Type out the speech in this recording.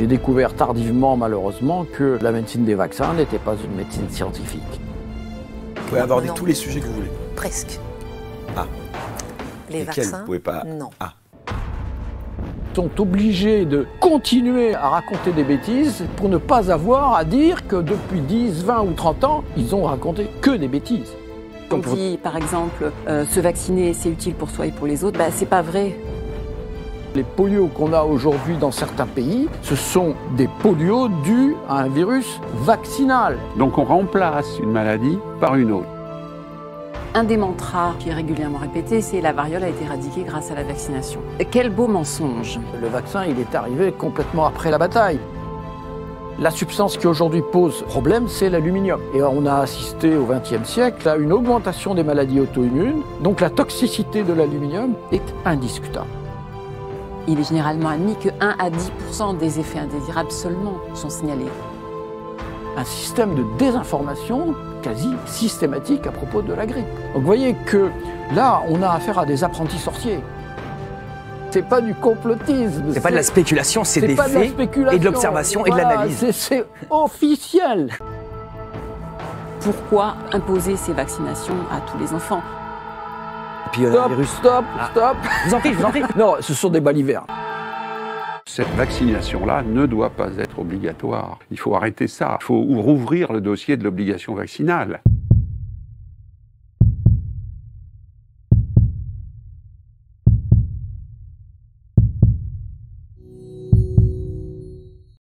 J'ai découvert tardivement, malheureusement, que la médecine des vaccins n'était pas une médecine scientifique. Vous pouvez aborder tous les sujets que vous voulez. Presque. Ah. Les vaccins, vous pouvez pas... non. Ah. Ils sont obligés de continuer à raconter des bêtises pour ne pas avoir à dire que depuis 10, 20 ou 30 ans, ils ont raconté que des bêtises. On dit par exemple se vacciner c'est utile pour soi et pour les autres, c'est pas vrai. Les polios qu'on a aujourd'hui dans certains pays, ce sont des polios dus à un virus vaccinal. Donc on remplace une maladie par une autre. Un des mantras qui est régulièrement répété, c'est la variole a été éradiquée grâce à la vaccination. Quel beau mensonge! Le vaccin, il est arrivé complètement après la bataille. La substance qui aujourd'hui pose problème, c'est l'aluminium. Et on a assisté au XXe siècle à une augmentation des maladies auto-immunes. Donc la toxicité de l'aluminium est indiscutable. Il est généralement admis que 1 à 10% des effets indésirables seulement sont signalés. Un système de désinformation quasi systématique à propos de la grippe. Donc vous voyez que là, on a affaire à des apprentis sorciers. C'est pas du complotisme. C'est pas de la spéculation, c'est des faits et de l'observation et de l'analyse. C'est officiel. Pourquoi imposer ces vaccinations à tous les enfants? Puis Stop. Je vous en prie. Non, ce sont des balivernes. Cette vaccination-là ne doit pas être obligatoire. Il faut arrêter ça. Il faut rouvrir le dossier de l'obligation vaccinale.